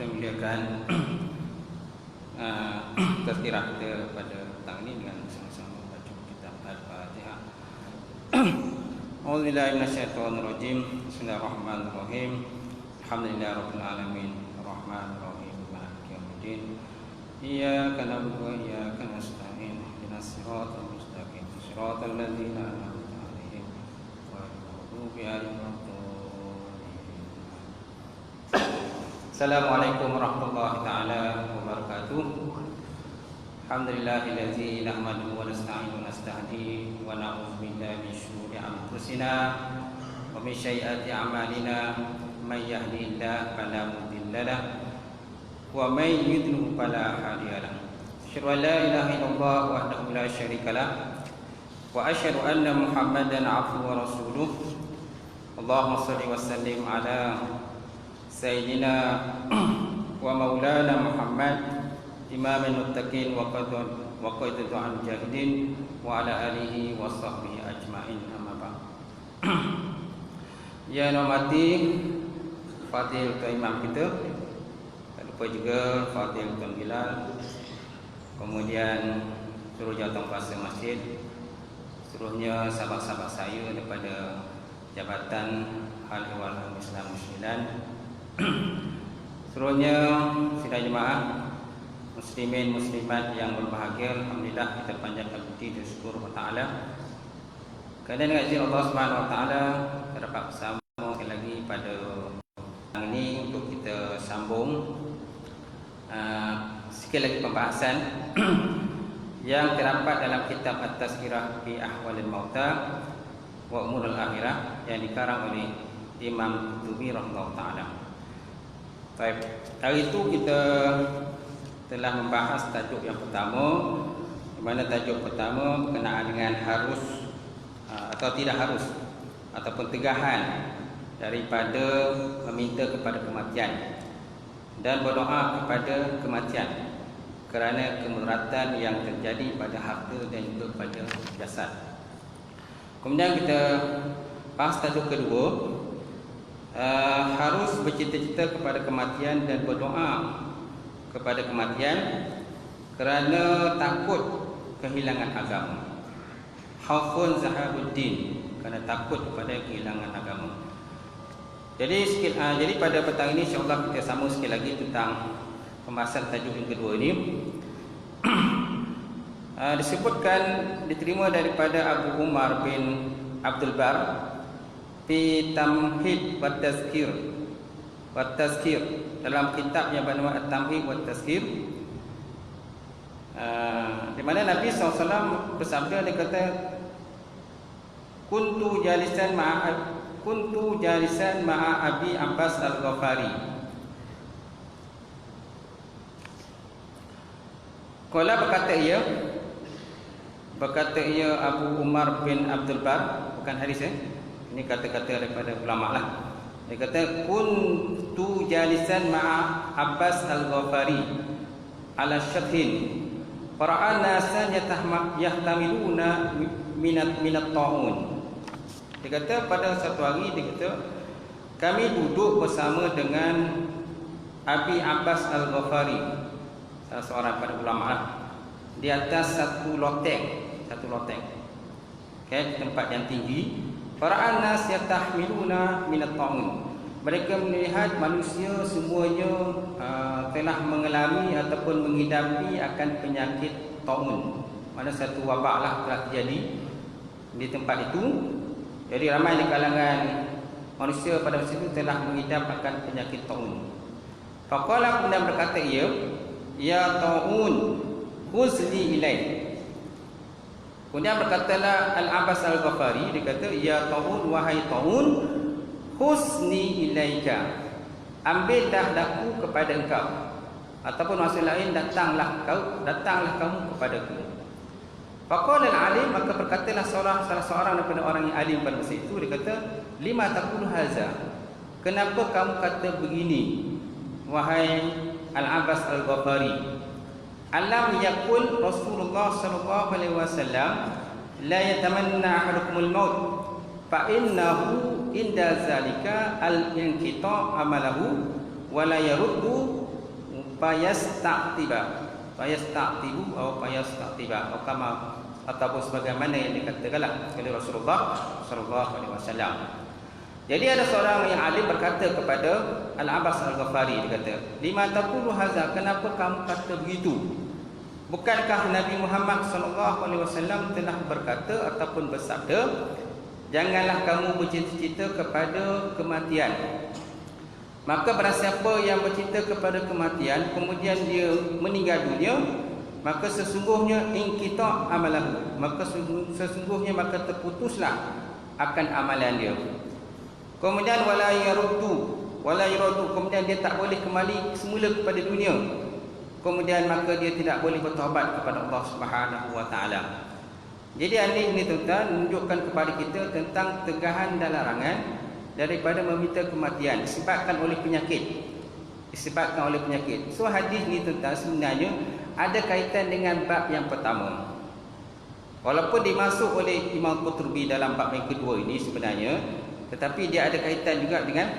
kita muliakan tazkirah kita pada petang ini dengan sama-sama baca kitab Al-Fatihah. A'udzubillahi minasyaitonirrajim. Bismillahirrahmanirrahim. Alhamdulillahirabbil alamin. Arrahmanirrahim. Maliki yaumiddin. Iyyaka na'budu wa iyyaka nasta'in. Ihdinas siratal mustaqim. Siratal ladzina an'amta 'alaihim ghairil maghdubi 'alaihim waladdallin. Assalamualaikum warahmatullahi taala wabarakatuh. Alhamdulillahilladzi nahmaduhu wa nasta'inuhu wa nastahdihi wa na'udzu billahi min shururi anfusina wa min sayyiati a'malina. May yahdihillahu fala mudilla lahu wa may yudlil fala hadiya lahu. Asyhadu an la ilaha illallah wahdahu la syarika lahu wa asyhadu anna Muhammadan 'abduhu wa rasuluh. Allahumma shalli wa sallim ala sayyidina wa maulana Muhammad imamul muttaqin wa qaidatul mujahidin wa ala alihi wa sahbihi ajmain, amma ba'd. Ya normati Fadil Tuan Imam kita, tak lupa juga Fadil Tuan Bilal, kemudian seluruh jawatan kuasa masjid, seluruhnya sahabat-sahabat saya daripada Jabatan Hal Ehwal Islam Musliman, seluruhnya sidang jemaah muslimin muslimat yang berbahagia. Alhamdulillah, kita panjatkan puji dan syukur kepada Taala kerana dengan izin Allah Subhanahu Wa Taala kita dapat bersama lagi pada hari ini untuk kita sambung sikit lagi pembahasan yang terdapat dalam kitab At-Tazkirah fi Ahwalil Mauta wa Umurul Akhirah yang dikarang oleh Imam Qurtubi rahimahullah taala. Baik, hari itu kita telah membahas tajuk yang pertama, di mana tajuk pertama berkenaan dengan harus atau tidak harus ataupun tegahan daripada meminta kepada kematian dan berdoa kepada kematian kerana kemudaratan yang terjadi pada harta dan juga pada jasad. Kemudian kita bahas tajuk kedua, harus bercita-cita kepada kematian dan berdoa kepada kematian kerana takut kehilangan agama. Khaufun zahabuddin, kerana takut kepada kehilangan agama. Jadi pada petang ini insya-Allah kita sambung sekali lagi tentang pembahasan tajuk yang kedua ini. Disebutkan, diterima daripada Abu Umar bin Abdul Bar fi Tamhid wa Tazkir, dalam kitab yang bernama At-Tamhid wa Tazkir, di mana Nabi SAW bersabda, dia kata, kuntu jalisan ma'a Abi Abbas Al-Ghafari. Qala, berkata ia Abu Umar bin Abdul Bar, bukan hadis ini kata-kata daripada ulama lah. Dia kata, kuntu jalisan ma'a Abbas Al-Ghafari ala syathin fara'a nasan yahtamiluna minat ta'un. Dia kata pada satu hari, dia kata, kami duduk bersama dengan Abi Abbas Al-Ghafari, salah seorang pada ulama lah, di atas satu loteng, okay, tempat yang tinggi. Fara'an nas yatahmiluna minat ta'un. Mereka melihat manusia semuanya telah mengalami ataupun menghidapi akan penyakit ta'un. Mana satu wabak lah telah terjadi di tempat itu. Jadi ramai di kalangan manusia pada masa itu telah mengidap akan penyakit ta'un. Faqala, kemudian berkata ia, ya ta'un khuzli ilaih. Kemudian berkatalah Al-Abbas Al-Ghafari, dia kata, ya ta'un, wahai ta'un, husni ilaika, ambillah daku kepada engkau, ataupun maksud lain, datanglah kamu kepadaku. Faqala al-alim, maka berkatalah salah seorang daripada orang yang alim pada masa itu, dia kata, lima taqulu haza, kenapa kamu kata begini wahai Al-Abbas Al-Ghafari? Alam yakul Rasulullah sallallahu alaihi wasallam la yatamanna ahadukumul maut fa innahu inda zalika al-inqita' amalahu wa la yaruddu fayasta'tiba, fayasta'tibu atau fayasta'tiba, ataupun sebagaimana yang dikatakanlah oleh Rasulullah sallallahu alaihi wasallam. Jadi ada seorang yang alim berkata kepada Al-Abbas Al-Ghafari, dia kata, "Lima taqulu hadza? Kenapa kamu kata begitu? Bukankah Nabi Muhammad sallallahu alaihi wasallam telah berkata ataupun bersabda, janganlah kamu bercita-cita kepada kematian. Maka barang siapa yang bercita kepada kematian kemudian dia meninggal dunia, maka sesungguhnya inqita' amalahu, maka sesungguhnya maka terputuslah akan amalan dia. Kemudian wala yaruddu, kemudian dia tak boleh kembali semula kepada dunia. Kemudian maka dia tidak boleh bertaubat kepada Allah Subhanahu wa taala." Jadi hadis ini tuan-tuan menunjukkan kepada kita tentang tegahan dan larangan daripada meminta kematian disebabkan oleh penyakit. Disebabkan oleh penyakit. So hadis ini tuan-tuan sebenarnya ada kaitan dengan bab yang pertama. Walaupun dimasuk oleh Imam Qurtubi dalam bab yang kedua ini sebenarnya, tetapi dia ada kaitan juga dengan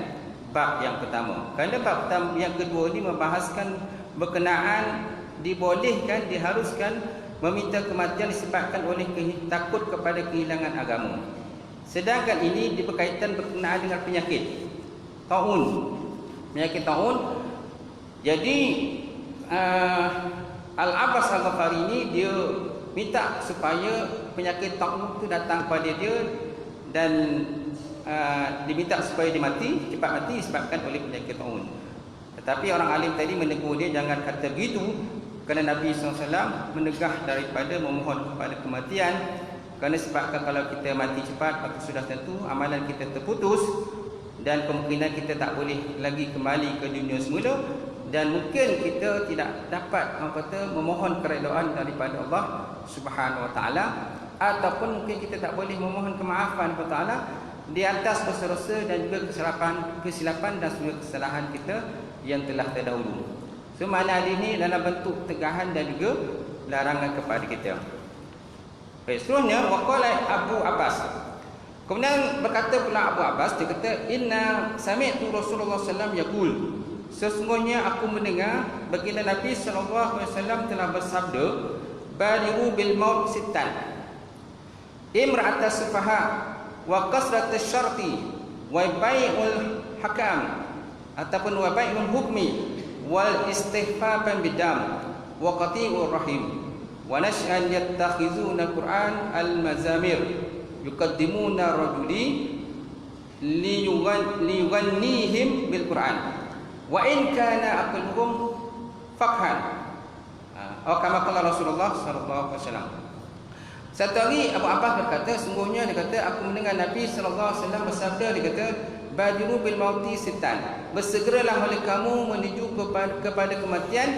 bab yang pertama. Kerana bab yang kedua ini membahaskan berkenaan dibolehkan, diharuskan meminta kematian disebabkan oleh takut kepada kehilangan agama. Sedangkan ini berkaitan berkenaan dengan penyakit taun, penyakit taun. Jadi Al-Abbas Al-Ghafari ini dia minta supaya penyakit taun itu datang pada dia dan diminta supaya dia mati, cepat mati disebabkan oleh penyakit taun. Tetapi orang alim tadi menegur dia, jangan kata begitu, kerana Nabi SAW menegah daripada memohon kepada kematian. Kerana sebabkan kalau kita mati cepat, maka sudah tentu amalan kita terputus dan kemungkinan kita tak boleh lagi kembali ke dunia semula, dan mungkin kita tidak dapat memohon keredaan daripada Allah Subhanahu wa taala, ataupun mungkin kita tak boleh memohon kemaafan kepada Allah di atas dosa-dosa dan juga kesilapan dan juga kesalahan kita yang telah terdahulu. So makna ini dalam bentuk tegahan dan juga larangan kepada kita. Baik, seterusnya waqala Abu Abbas. Kemudian berkata pula Abu Abbas, dia kata, "Inna sami'tu Rasulullah sallallahu alaihi wasallam yaqul." Sesungguhnya aku mendengar baginda Nabi sallallahu alaihi wasallam telah bersabda, "Balighu bil maut sittan. Imra'atas sufaha wa qasratus syarti wa bai'ul hakam ataupun wa bai'ul hukmi wal istighfafan bidam wa qati'ur rahim wa nash'an yattakhizuna Qur'an al-mazamir yuqaddimuna rajuli liyughannihim bil Qur'an wa in kana aqluhum faqhan." Atau kama qala Rasulullah sallallahu alaihi wasallam. Satu hari Abu Abbas berkata, sungguhnya dia kata aku mendengar Nabi sallallahu alaihi wasallam bersabda, dia kata, "Badiru bil mauti sitan." Bersegeralah oleh kamu menuju kepada kematian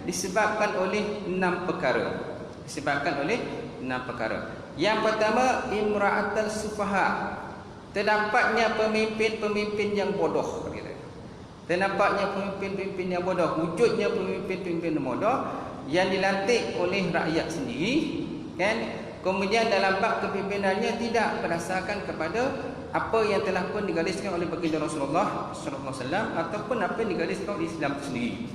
disebabkan oleh 6 perkara. Disebabkan oleh 6 perkara. Yang pertama, imra'atul sufaha. Terdapatnya pemimpin-pemimpin yang bodoh, kata. Terdapatnya pemimpin-pemimpin yang bodoh, wujudnya pemimpin-pemimpin yang bodoh yang dilantik oleh rakyat sendiri, kan? Kemudian dalam bab kepimpinannya tidak berdasarkan kepada apa yang telah pun digariskan oleh baginda Rasulullah sallallahu alaihi wasallam ataupun apa yang digariskan oleh Islam itu sendiri.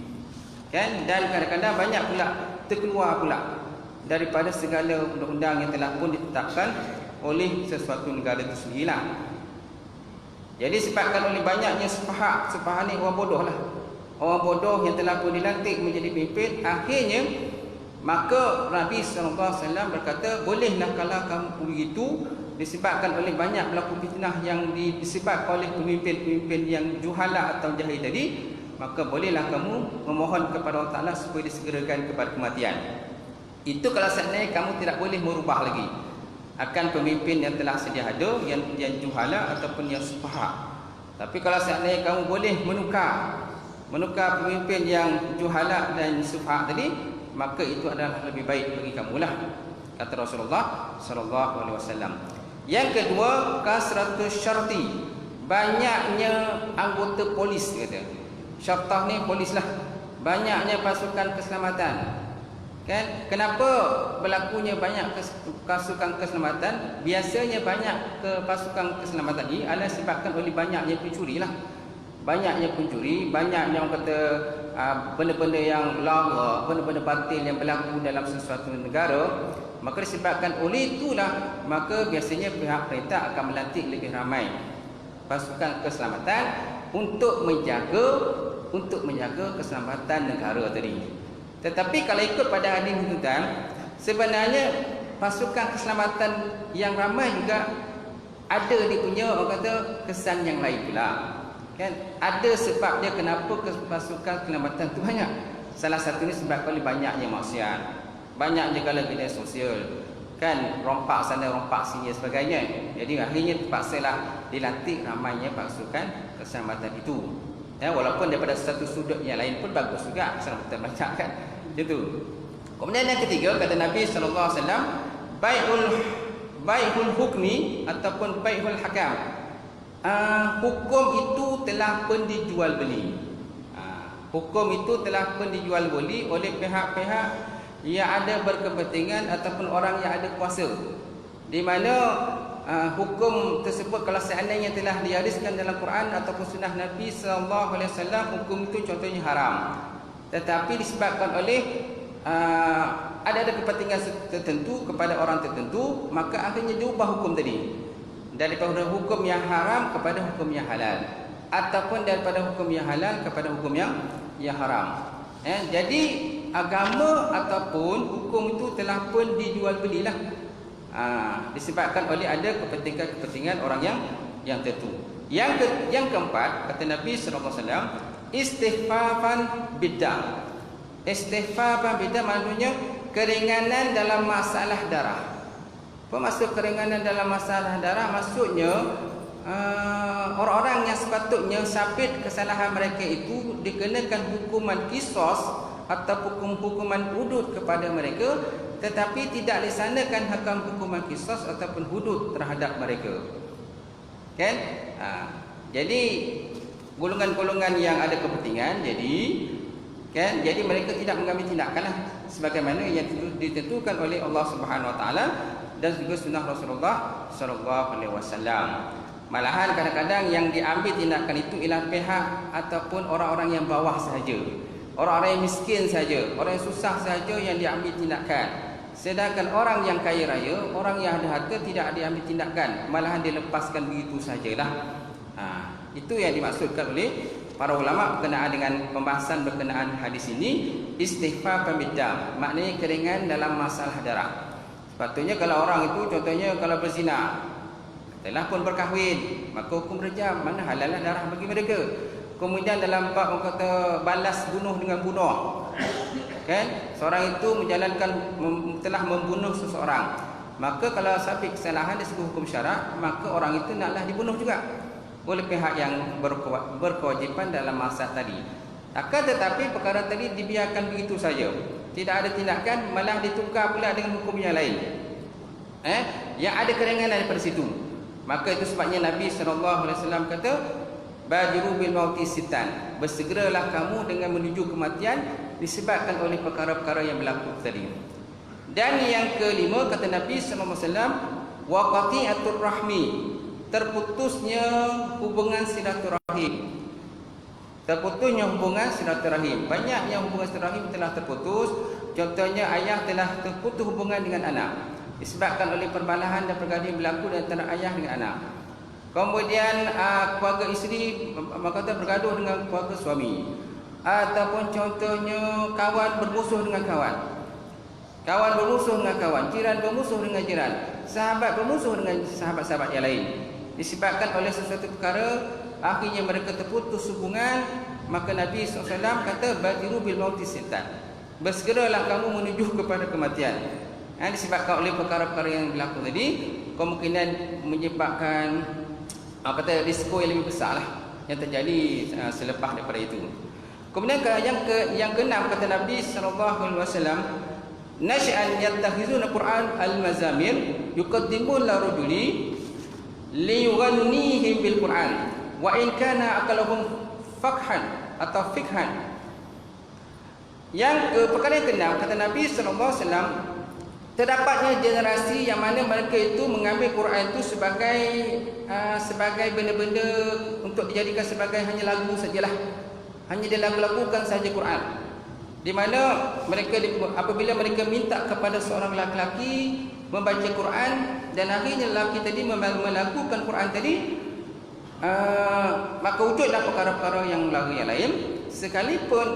Kan? Dan kadang-kadang banyak pula terkeluar pula daripada segala undang-undang yang telah pun ditetapkan oleh sesuatu negara itu sendirilah. Jadi sebabkan oleh banyaknya sepahak ni orang bodoh lah. Orang bodoh yang telah pun dilantik menjadi pemimpin, akhirnya maka Nabi SAW berkata, bolehlah kalau kamu begitu disebabkan oleh banyak berlaku fitnah yang disebabkan oleh pemimpin-pemimpin yang juhala atau jahil tadi, maka bolehlah kamu memohon kepada Allah Ta'ala supaya disegerakan kepada kematian. Itu kalau seandainya kamu tidak boleh merubah lagi akan pemimpin yang telah sedia ada, yang juhala ataupun yang sufaha. Tapi kalau seandainya kamu boleh menukar pemimpin yang juhala dan sufaha tadi, maka itu adalah lebih baik bagi kamulah, kata Rasulullah sallallahu alaihi wasallam. Yang kedua, kasratus syarti. Banyaknya anggota polis, kata. Syartah ni polis lah. Banyaknya pasukan keselamatan. Kan? Kenapa berlakunya banyak pasukan keselamatan? Biasanya banyak pasukan keselamatan ini adalah disebabkan oleh banyaknya pencuri lah. banyaknya pencuri, banyaknya orang kata benda-benda yang lara, benda-benda batil yang berlaku dalam sesuatu negara, maka disebabkan oleh itulah maka biasanya pihak perintah akan melantik lebih ramai pasukan keselamatan untuk menjaga keselamatan negara tadi. Tetapi kalau ikut pada hadis tuntutan, sebenarnya pasukan keselamatan yang ramai juga ada dia punya orang kata kesan yang lain pula. Kan ada sebab dia kenapa pasukan keselamatan tu banyak. Salah satunya sebab oleh banyaknya maksiat, banyaknya kalau media sosial, kan rompak sana rompak sini sebagainya. Jadi akhirnya terpaksalah dilantik ramainya pasukan keselamatan itu. Ya, walaupun daripada satu sudut yang lain pun bagus juga keselamatan banyak kan. Itu. Kemudian yang ketiga kata Nabi sallallahu alaihi wasallam, bai'ul hukmi ataupun bai'ul hakam. Hukum itu telah pun dijual beli. Hukum itu telah pun dijual beli oleh pihak-pihak yang ada berkepentingan ataupun orang yang ada kuasa. Di mana hukum tersebut kalau seandainya telah diariskan dalam Quran ataupun sunnah Nabi sallallahu alaihi wasallam, hukum itu contohnya haram. Tetapi disebabkan oleh ada kepentingan tertentu kepada orang tertentu, maka akhirnya diubah hukum tadi daripada hukum yang haram kepada hukum yang halal, ataupun daripada hukum yang halal kepada hukum yang haram. Jadi agama ataupun hukum itu telah pun dijual belilah, disebabkan oleh ada kepentingan orang yang tertentu. Yang keempat kata Nabi sallallahu alaihi wasallam, istighfafan bid'ah. Istighfafan bid'ah maksudnya keringanan dalam masalah darah. Apa maksud keringanan dalam masalah darah? Maksudnya orang-orang yang sepatutnya sabit kesalahan mereka itu dikenakan hukuman kisos atau hukuman hudud kepada mereka, tetapi tidak dilaksanakan hukuman kisos ataupun hudud terhadap mereka. Kan? Jadi golongan-golongan yang ada kepentingan, jadi mereka tidak mengambil tindakan sebagaimana yang ditentukan oleh Allah Subhanahu Wa Taala dan juga sunnah Rasulullah sallallahu alaihi wasallam. Malahan kadang-kadang yang diambil tindakan itu ialah pihak ataupun orang-orang yang bawah sahaja, orang-orang yang miskin saja, orang yang susah saja yang diambil tindakan. Sedangkan orang yang kaya raya, orang yang ada harta tidak diambil tindakan, malahan dilepaskan begitu sajalah. Itu yang dimaksudkan oleh para ulama berkenaan dengan pembahasan berkenaan hadis ini, istighfar pembeda, maknanya keringan dalam masalah darah. Sepatutnya kalau orang itu contohnya kalau berzina, telah pun berkahwin, maka hukum rejam, mana halallah darah bagi mereka. Kemudian dalam bab orang kata balas bunuh dengan bunuh, kan? Seorang itu menjalankan telah membunuh seseorang, maka kalau sabit kesalahan dari segi hukum syarak, maka orang itu naklah dibunuh juga oleh pihak yang berkewajipan dalam masa tadi. Akan tetapi perkara tadi dibiarkan begitu saja, tidak ada tindakan, malah ditukar pula dengan hukum yang lain, yang ada keringanan daripada situ. Maka itu sebabnya Nabi SAW kata, Badiru bil mauti sitan, bersegeralah kamu dengan menuju kematian disebabkan oleh perkara-perkara yang berlaku tadi. Dan yang kelima kata Nabi SAW, wa qati'atur rahmi, terputusnya hubungan silaturahim. Terputusnya hubungan silaturahim. Banyak yang hubungan silaturahim telah terputus. Contohnya ayah telah terputus hubungan dengan anak disebabkan oleh perbalahan dan pergaduhan berlaku antara ayah dengan anak. Kemudian keluarga isteri kata bergaduh dengan keluarga suami, ataupun contohnya kawan bermusuh dengan kawan, kawan bermusuh dengan kawan, jiran bermusuh dengan jiran, sahabat bermusuh dengan sahabat-sahabat yang lain. Disebabkan oleh sesuatu perkara akhirnya mereka terputus hubungan, maka Nabi SAW kata badiru bil mauti sitan, bersegeralah kamu menuju kepada kematian. Disebabkan oleh perkara-perkara yang berlaku tadi, kemungkinan menyebabkan kata risiko yang lebih besar lah yang terjadi selepas daripada itu. Kemudian yang keenam kata Nabi SAW, nash'an yattakhizuna Quran al-mazamir yuqaddimun la rajuli liyughannihim bil Quran wa in kana aqalahum fakhan atau fikhan. Yang perkara yang keenam kata Nabi SAW, Terdapatnya generasi yang mana mereka itu mengambil Quran itu sebagai benda-benda untuk dijadikan sebagai hanya lagu sajalah. Hanya dilagu-lagukan saja Quran. Di mana mereka apabila mereka minta kepada seorang lelaki membaca Quran, dan akhirnya lelaki tadi melakukan Quran tadi, maka wujudlah perkara-perkara yang lain. Sekalipun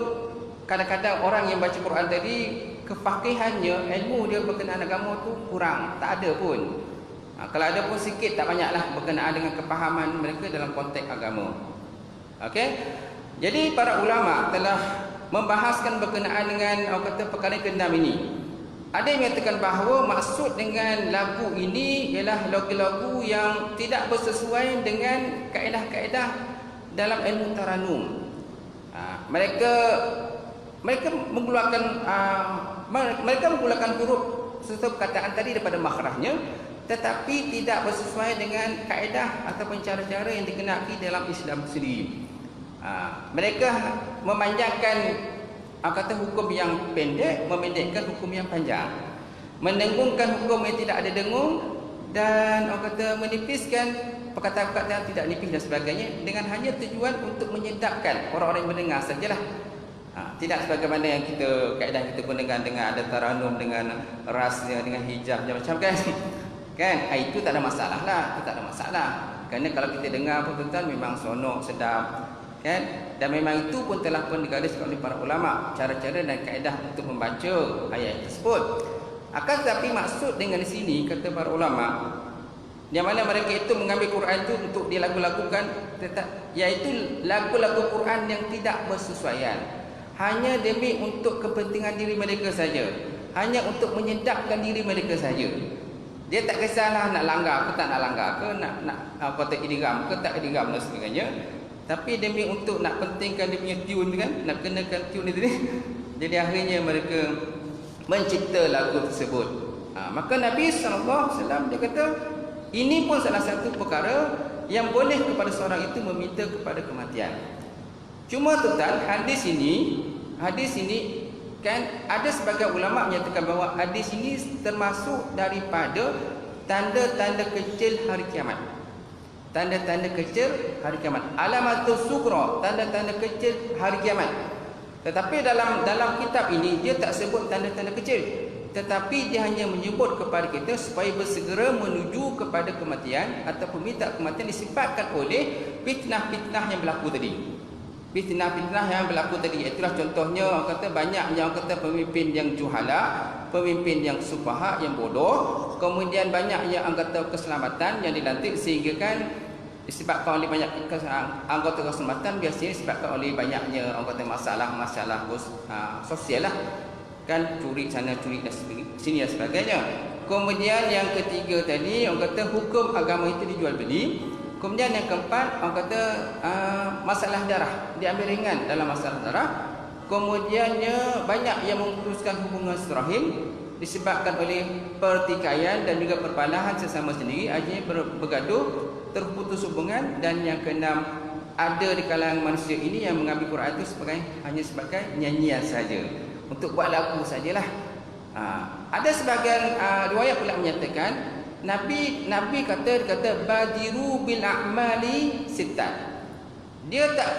kadang-kadang orang yang baca Quran tadi kefakihannya, ilmu dia berkenaan agama tu kurang, tak ada pun. Kalau ada pun sikit, tak banyaklah berkenaan dengan kepahaman mereka dalam konteks agama. Okey. Jadi para ulama telah membahaskan berkenaan dengan perkara ke-6 ini. Ada yang mengatakan bahawa maksud dengan lagu ini ialah lagu-lagu yang tidak bersesuaian dengan kaedah-kaedah dalam ilmu taranum. Mereka menggunakan huruf serta perkataan tadi daripada makhrajnya, tetapi tidak bersesuaian dengan kaedah ataupun cara-cara yang dikenali dalam Islam sendiri. Mereka memanjangkan hukum yang pendek, memendekkan hukum yang panjang, mendengungkan hukum yang tidak ada dengung, dan menipiskan perkataan-perkataan yang tidak nipis dan sebagainya, dengan hanya tujuan untuk menyedapkan orang-orang yang mendengar sajalah. Tidak sebagaimana yang kaedah kita gunakan dengan ada taranum, dengan rasnya, dengan hijab macam kan. Itu tak ada masalah lah, itu tak ada masalah. Kerana kalau kita dengar pertuturan memang sonok, sedap, kan? Dan memang itu pun telah pun digariskan oleh para ulama, cara-cara dan kaedah untuk membaca ayat tersebut. Akan tetapi maksud dengan di sini, kata para ulama, yang mana mereka itu mengambil Quran itu untuk dilagu-lagukan, iaitu lagu-lagu Quran yang tidak bersesuaian, hanya demi untuk kepentingan diri mereka saja, hanya untuk menyedapkan diri mereka saja. Dia tak kisahlah nak langgar ke tak nak langgar ke, nak kata idgham ke tak idgham dan sebagainya, tapi demi untuk nak pentingkan dia punya tune kan, nak kenakan tune itu ni. Jadi akhirnya mereka mencipta lagu tersebut. Maka Nabi SAW dia kata, ini pun salah satu perkara yang boleh kepada seorang itu meminta kepada kematian. Cuma tuan, hadis ini kan ada sebagian ulama menyatakan bahawa hadis ini termasuk daripada tanda-tanda kecil hari kiamat. Tanda-tanda kecil hari kiamat. Alamatus sughra, tanda-tanda kecil hari kiamat. Tetapi dalam kitab ini dia tak sebut tanda-tanda kecil, tetapi dia hanya menyebut kepada kita supaya bersegera menuju kepada kematian ataupun minta kematian disebabkan oleh fitnah-fitnah yang berlaku tadi. Fitnah-fitnah yang berlaku tadi, itulah contohnya orang kata banyak yang kata pemimpin yang juhala, pemimpin yang sufaha, yang bodoh, kemudian banyak yang anggota keselamatan yang dilantik sehingga kan disebabkan oleh banyak anggota keselamatan, biasanya disebabkan oleh banyaknya anggota masalah sosial lah, kan curi sana curi sini dan sebagainya. Kemudian yang ketiga tadi orang kata hukum agama itu dijual beli. Kemudian yang keempat orang kata masalah darah, diambil ringan dalam masalah darah. Kemudiannya banyak yang memutuskan hubungan silaturahim disebabkan oleh pertikaian dan juga perbalahan sesama sendiri, akhirnya bergaduh, terputus hubungan. Dan yang keenam, ada di kalangan manusia ini yang mengambil Quran itu hanya sebagai nyanyian saja, untuk buat lagu sajalah. Ada sebagian riwayat pula menyatakan Nabi kata badiru bil a'mali sittan. Dia tak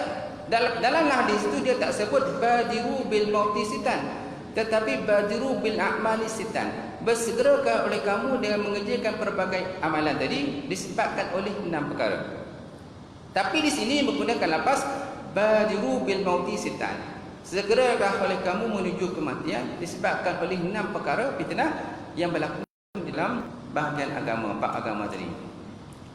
dalam hadis itu dia tak sebut badiru bil mauti sittan, tetapi badiru bil a'mali sittan. Bersegerakan oleh kamu dengan mengerjakan pelbagai amalan tadi disebabkan oleh 6 perkara. Tapi di sini menggunakan lafaz badiru bil mauti sittan. Segeralah oleh kamu menuju kematian disebabkan oleh 6 perkara fitnah yang berlaku dalam bahagian agama, bab agama tadi.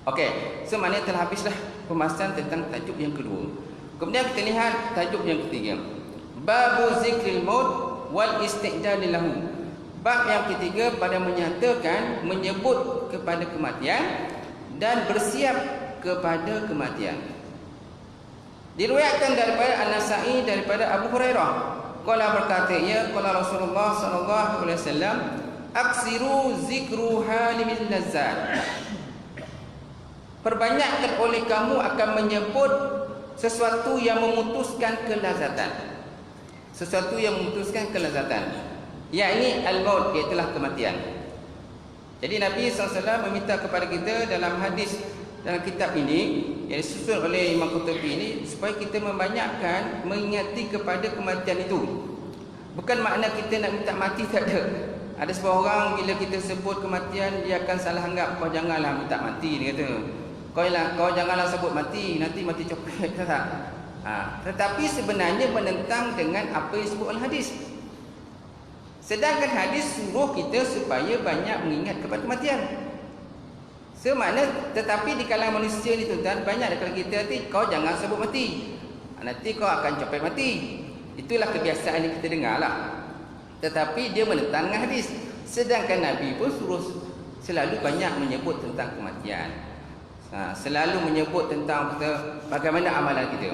Okey, so maknanya telah habislah pembahasan tentang tajuk yang kedua. Kemudian kita lihat tajuk yang ketiga. Babu zikril maut wal istidad lahu. Bab yang ketiga pada menyatakan, menyebut kepada kematian dan bersiap kepada kematian. Diriwayatkan daripada An-Nasa'i daripada Abu Hurairah, qala berkata ia, qala Rasulullah sallallahu alaihi wasallam, aksiru zikru halimil lazzat. Perbanyakkan oleh kamu akan menyebut sesuatu yang memutuskan kelazatan. Sesuatu yang memutuskan kelazatan, yakni al-maut, iaitu kematian. Jadi Nabi SAW meminta kepada kita dalam hadis dalam kitab ini yang disusun oleh Imam Qurtubi ini, supaya kita membanyakkan mengingati kepada kematian itu. Bukan makna kita nak minta mati, tak ada. Ada sebuah orang bila kita sebut kematian, dia akan salah anggap, kau janganlah minta mati, dia kata. Kau janganlah sebut mati, nanti mati copet, tak? Tetapi sebenarnya menentang dengan apa yang disebut oleh hadis. Sedangkan hadis suruh kita supaya banyak mengingat kepada kematian. Tetapi di kalangan manusia ni tuan-tuan, banyak dekat kita nanti, kau jangan sebut mati, nanti kau akan copet mati. Itulah kebiasaan yang kita dengar lah. Tetapi dia menentang dengan hadis. Sedangkan Nabi pun suruh selalu banyak menyebut tentang kematian. Selalu menyebut tentang bagaimana amalan kita,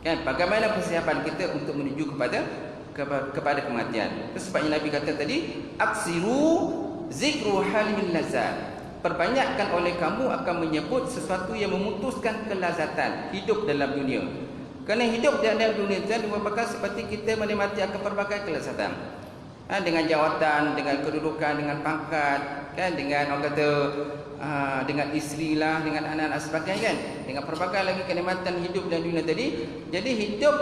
kan? Bagaimana persiapan kita untuk menuju kepada kematian. Itu sebabnya Nabi kata tadi, aksiru zikru halimil lazat. Perbanyakkan oleh kamu akan menyebut sesuatu yang memutuskan kelazatan hidup dalam dunia. Kerana hidup dalam dunia itu merupakan seperti kita menikmati akan pelbagai kelazatan. Dengan jawatan, dengan kedudukan, dengan pangkat, kan? Dengan orang kata dengan isteri lah, dengan anak-anak sebagainya, kan? Dengan pelbagai lagi kenikmatan hidup dalam dunia tadi. Jadi hidup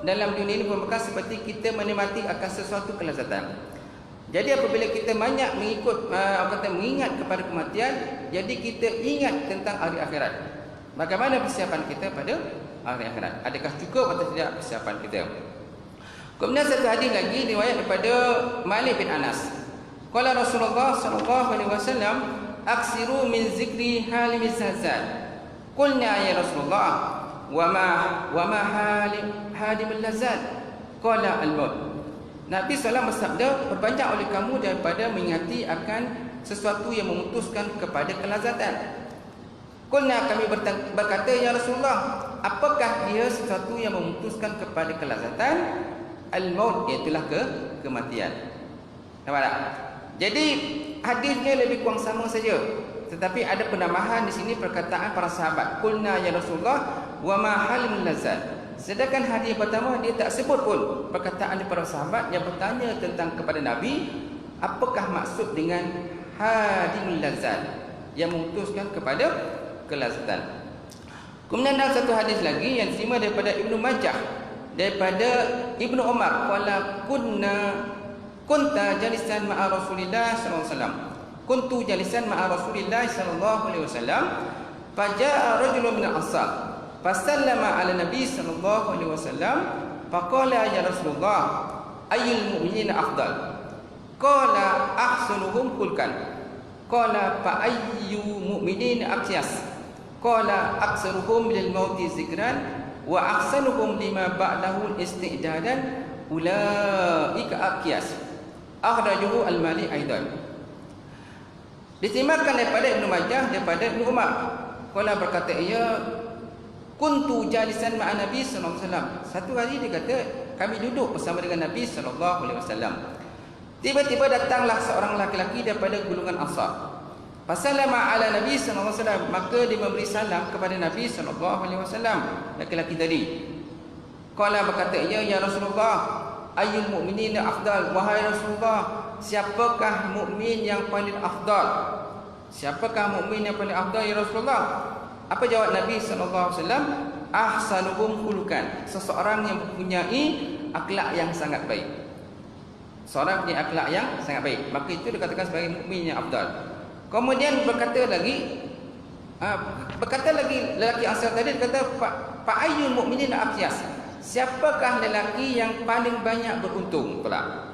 dalam dunia ini merupakan seperti kita menikmati akan sesuatu kelazatan. Jadi apabila kita banyak mengingat kepada kematian, jadi kita ingat tentang hari akhirat. Bagaimana persiapan kita pada hari akhirat? Adakah cukup atau tidak persiapan kita? Kemudian satu hadis lagi riwayat daripada Malik bin Anas. Qala Rasulullah sallallahu alaihi wasallam, "Aksiru min zikri halimiz lazat." Qulna ya Rasulullah, wa ma halimul lazat? Qala al-maut. Nabi SAW bersabda, perbanyak oleh kamu daripada mengingati akan sesuatu yang memutuskan kepada kelazatan. Qulna, kami berkata, ya Rasulullah, apakah dia sesuatu yang memutuskan kepada kelazatan? Al-maut, iaitulah kematian. Nampak tak? Jadi hadisnya lebih kurang sama saja, tetapi ada penambahan di sini perkataan para sahabat. Qulna ya Rasulullah, wa ma halimul lazat. Sedangkan hadis pertama dia tak sebut pun perkataan daripada sahabat yang bertanya tentang kepada Nabi, apakah maksud dengan hadimul lazat, yang memutuskan kepada kelazatan. Kemudian dalam satu hadis lagi yang diterima daripada Ibnu Majah, daripada Ibnu Umar, qala kunta jalisan ma'a Rasulillah sallallahu alaihi wasallam. Kuntu jalisan ma'a Rasulillah sallallahu alaihi wasallam, faja'a rajulun min al-ansar fasallama ala Nabi sallallahu alaihi wasallam, faqala ya Rasulullah, ayyul mu'minina afdal? Qala ahsanuhum khulqan. Qala fa ayyu mu'minin aqyas? Qala aktsaruhum lil mauti zikran wa ahsanuhum lima ba'dahu isti'dadan, ulaika aqyas. Akhrajahu al-Mali aidan. Ditimakan daripada Ibnu Majah daripada Ibnu Umar, qala berkata ia, kuntu jalisan ma'a Nabi sallallahu alaihi wasallam. Satu hari dia kata, kami duduk bersama dengan Nabi sallallahu alaihi wasallam. Tiba-tiba datanglah seorang laki-laki daripada golongan Ansar. Fasallama ala Nabi sallallahu alaihi wasallam, maka dia memberi salam kepada Nabi sallallahu alaihi wasallam, laki-laki tadi. Qala berkata ya Rasulullah, ayyul mu'minina afdal? Wahai Rasulullah, siapakah mukmin yang paling afdal? Siapakah mukmin yang paling afdal ya Rasulullah? Apa jawab Nabi sallallahu alaihi wasallam? Ahsanuhum khuluqan, seseorang yang mempunyai akhlak yang sangat baik. Seorang punya akhlak yang sangat baik, maka itu dikatakan sebagai mukmin yang afdal. Kemudian berkata lagi lelaki Ansar tadi, kata fa ayyul mu'minin aqyas? Siapakah lelaki yang paling banyak beruntung pula?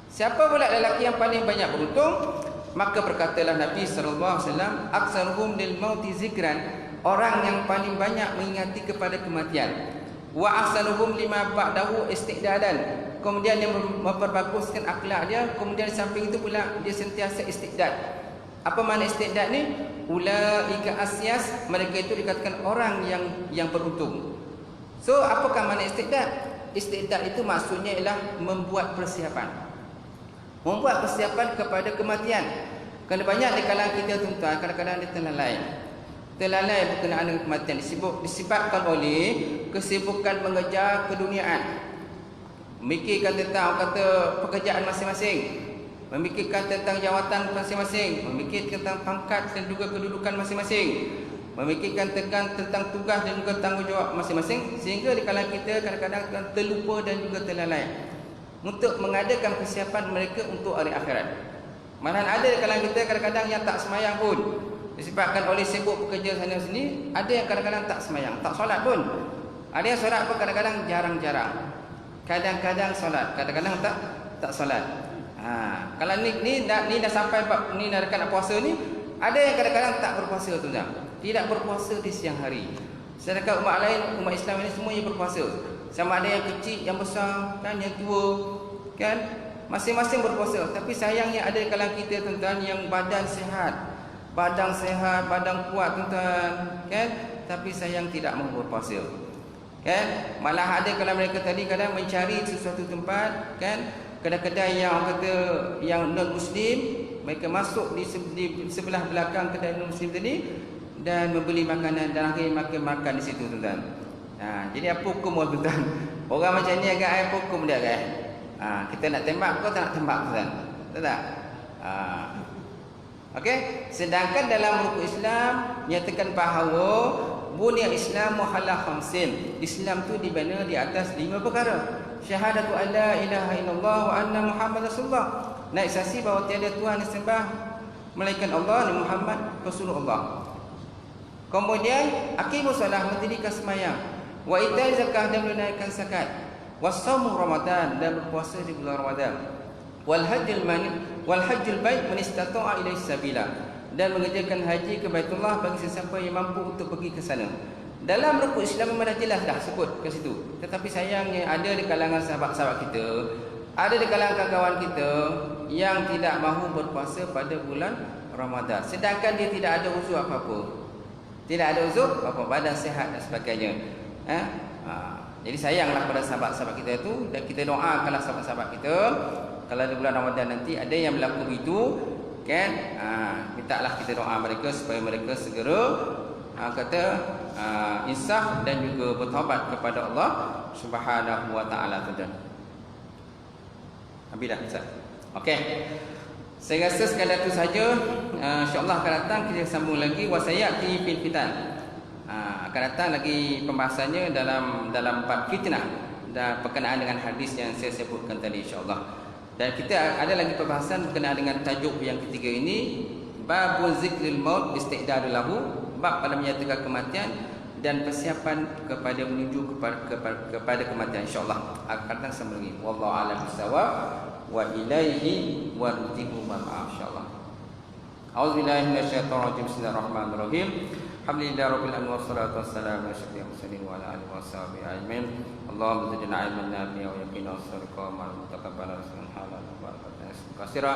Siapa pula lelaki yang paling banyak beruntung? Maka berkatalah Nabi sallallahu alaihi wasallam, aktsaruhum lil mauti zikran, orang yang paling banyak mengingati kepada kematian. Wa ahsanuhum lima ba'dahu isti'dadan, kemudian dia memperbaguskan akhlak dia. Kemudian di samping itu pula dia sentiasa istiqdad. Apa makna istiqdad ni? Ulaika asyas, mereka itu dikatakan orang yang beruntung. So apakah makna istiqdad? Istiqdad itu maksudnya ialah membuat persiapan. Membuat persiapan kepada kematian. Kerana banyak di kalangan kita tuan-tuan, kadang-kadang dia terlalai berkenaan dengan kematian, disebabkan oleh kesibukan mengejar keduniaan, memikirkan tentang kata pekerjaan masing-masing, memikirkan tentang jawatan masing-masing, memikirkan tentang pangkat dan juga kedudukan masing-masing, memikirkan tentang tugas dan juga tanggungjawab masing-masing, sehingga di kalangan kita kadang-kadang terlupa dan juga terlalai untuk mengadakan persiapan mereka untuk hari akhirat. Malahan ada di kalangan kita kadang-kadang yang tak semayang pun, disebabkan oleh sibuk bekerja sana sini. Ada yang kadang-kadang tak semayang, tak solat pun. Ada yang solat pun kadang-kadang jarang-jarang, kadang-kadang solat, kadang-kadang tak solat. Kalau ni dah sampai ni dah dekat nak puasa ni, ada yang kadang-kadang tak berpuasa tu dah. Tidak berpuasa di siang hari. Sedangkan umat lain, umat Islam ini semuanya berpuasa. Sama ada yang kecil, yang besar, kan, yang tua, kan, masing-masing berpuasa. Tapi sayangnya ada di kalangan kita tuan-tuan yang badan sehat, badan kuat tuan-tuan, kan, tapi sayang tidak mahu berpuasa, kan. Malah ada kalau mereka tadi kadang mencari sesuatu tempat, kan, kedai-kedai yang orang kata yang non muslim, mereka masuk di sebelah belakang kedai non muslim tadi dan membeli makanan dan akhirnya makan di situ tuan-tuan. Jadi apa hukum tuan-tuan? Orang macam ni agak apa hukum dia kan? Kita nak tembak kau tak nak tembak tuan? Betul tak? Okey, sedangkan dalam rukun Islam nyatakan bahawa bunya Islam ala khamsin. Islam tu dibina di atas 5 perkara. Syahadatu alla ilaha illallah wa anna Muhammad Rasulullah. Nak saksi bahawa tiada tuhan disembah melainkan Allah dan Muhammad Rasulullah. Kemudian aqimus solah, mendirikan sembahyang. Wa itai zakah, dan menunaikan zakat. Wasaumu Ramadan, dan berpuasa di bulan Ramadan. Wal hajjul bait man istata'a ilaihi sabila, dan mengerjakan haji ke Baitullah bagi sesiapa yang mampu untuk pergi ke sana. Dalam rukun Islam memang dah jelas dah sebut ke situ. Tetapi sayangnya ada di kalangan sahabat-sahabat kita, ada di kalangan kawan-kawan kita yang tidak mahu berpuasa pada bulan Ramadan, sedangkan dia tidak ada uzur apa-apa. Tidak ada uzur apa, badan sihat dan sebagainya. Jadi sayanglah pada sahabat-sahabat kita itu, dan kita doakanlah sahabat-sahabat kita kalau di bulan Ramadan nanti ada yang berlaku itu, kan, mintalah kita doa mereka supaya mereka segera insaf dan juga bertaubat kepada Allah Subhanahu wa taala. Habis dah Ustaz. Okey. Saya rasa sekadar itu saja. InsyaAllah akan datang kita sambung lagi. Wasayati fil fitan. Akan datang lagi pembahasannya dalam bab fitnah dan berkenaan dengan hadis yang saya sebutkan tadi, insyaAllah. Dan kita ada lagi pembahasan berkenaan dengan tajuk yang ketiga ini, babun zikril maut isti'dadu lahu, bab pada menyatakan kematian dan persiapan kepada menuju kepada kematian, insyaAllah akan datang sambung lagi. Wallahu a'lam bissawab. Wa ilaihi warji'u ma'a, insyaallah. A'udzubillahi minasyaitonir rajim. Bismillahirrahmanirrahim. Alhamdulillahi rabbil alamin wassalatu wassalamu ala asyrofil mursalin wa ala alihi washabihi ajmain. Allahumma zidna ilman nafi'an wa yaqina as-sadiqa ma'al mutaqabbal rizqan halalan wa barakatan katsira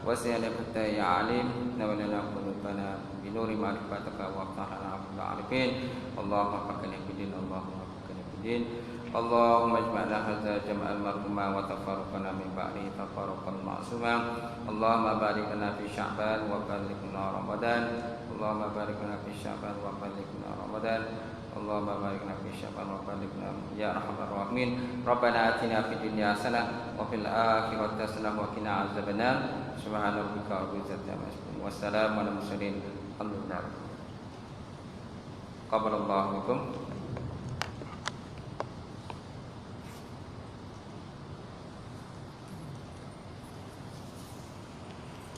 wa sayyidina ya alim nawalana qulubana bi nuri ma'rifatika wa aftahna 'ala al-arifin. Allahumma faqqina bidin, Allahumma faqqina bidin. Allahumma ijma'na hadza jam'al marhuma wa tafarraqna min ba'di tafarraqan ma'suma. Allahumma barik lana fi Sya'ban wa ballighna Ramadan. Allahumma barik lana fi Sya'ban wa ballighna Ramadan. Allahumma barik lana fi Sya'ban wa ballighna ya arhamar rahimin. Rabbana atina fid dunya hasanah wa fil akhirati hasanah wa qina azabannar. Subhana rabbika rabbil izzati amma yasifun. Wassalamu alal mursalin. Alhamdulillah. Qabalallahu minkum.